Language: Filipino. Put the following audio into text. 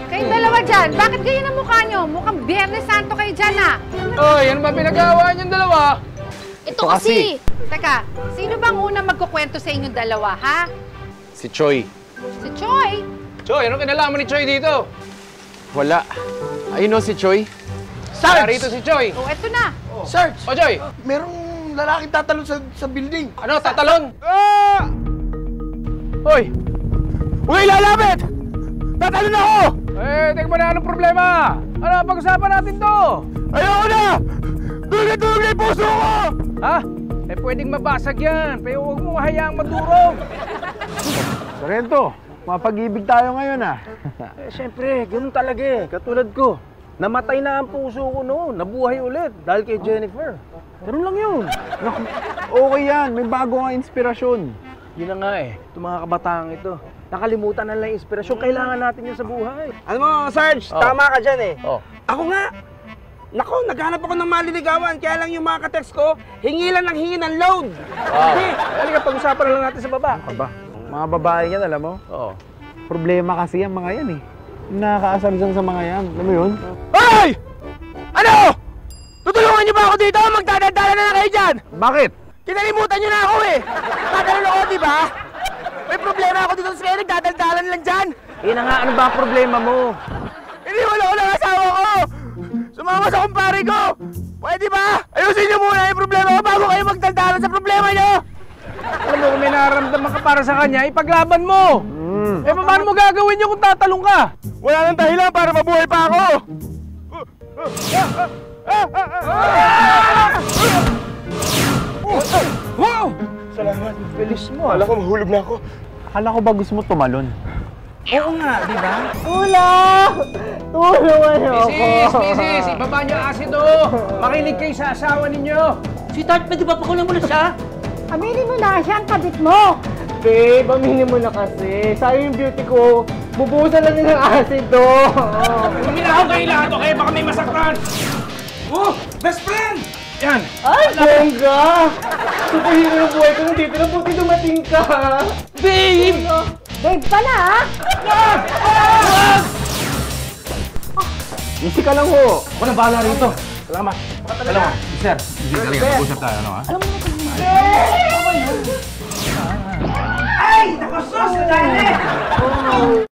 Kayong dalawa dyan, bakit ganyan ang mukha nyo? Mukhang Biyernes Santo kayo dyan, ah. Oy, ano ba pinag-aawaan niyong dalawa? Ito kasi. Teka, sino bang unang magkukwento sa inyong dalawa, ha? Si Choi. Si Choi? Choy, anong kinalaman ni Choy dito? Wala. Ayun o si Choi. Wala rito si Choy. Oh, eto na. Sarge! O, Choy, Merong lalaking tatalon sa building. ano, tatalon? Ah! Hoy! Uy, lalapit! Tatalon ako! Eh, tingnan mo na anong problema. Ano, pag-usapan natin to. Ayoko na! Tulog na yung puso ko! Ha? Eh, pwedeng mabasag yan. Pero huwag mong hayaang madurog. Sorrento, mapag-ibig tayo ngayon ah. Eh, siyempre, ganun talaga eh. Katulad ko. Namatay na ang puso ko noon. Nabuhay ulit dahil kay Jennifer. Ganun lang yun. Naku, okay yan, may bago nga inspirasyon. Yun na nga eh. Itong mga kabataang ito. Nakalimutan na lang yung inspirasyon. Kailangan natin yun sa buhay. Alam mo, Sarge, tama ka dyan eh. Oh. Ako nga. Nako, naghanap ako ng maliligawan. Kaya lang yung mga ka-text ko, hingi lang ng hingi ng load. Hindi. Halika, pag-usapan na lang natin sa baba. Aba, mga babae yan, alam mo? Oo. Problema kasi ang mga yan eh. Nakakaasar dyan sa mga yan. Alam mo yun? Hoy! Ano? Tutulungan niyo ba ako dito? Magdadadala na kayo dyan! Bakit? Kinalimutan niyo na ako eh! Tatalon ako, di ba? May problema ako dito sa kaya nagdadaldalan lang dyan! Yun na nga, ano ba ang problema mo? Iniwala ko lang asawa ko! Sumama sa kumpare ko! Pwede ba? Ayusin niyo muna yung problema ko bago kayo magdaldalan sa problema niyo! Alam mo, kung may nararamdaman ka para sa kanya, ipaglaban mo. Eh, paano mo gagawin yun kung tatalong ka? Wala nang dahilan para mabuhay pa ako! Wow! Salamat. Bilis mo. Akala ko mahulog na ako. Akala ko ba gusto mo tumalon? Oo nga, di ba? Misis, ibaba niyo ang asido. Makinig kayo sa asawa ninyo. Sweetheart, pwede ba pakulang mo na siya? Aminin mo na, siya ang kabit mo. Babe, aminin mo na kasi. Sayang yung beauty ko. Bubuhusan lang din ng acid to. Huminahon kayo lahat o kaya baka may masaktan. Oh! Best friend! Yan. Ay, bongga! Superhero ng buhay ko nandito na buti dumating ka. Babe! Babe pa na, ha? Easy ka lang ho! Ako na bahala rito. Salamat. Salamat. Sir, sige, talaga. Mag-usap tayo, ano ha? Ay! Nakasos! Kadali!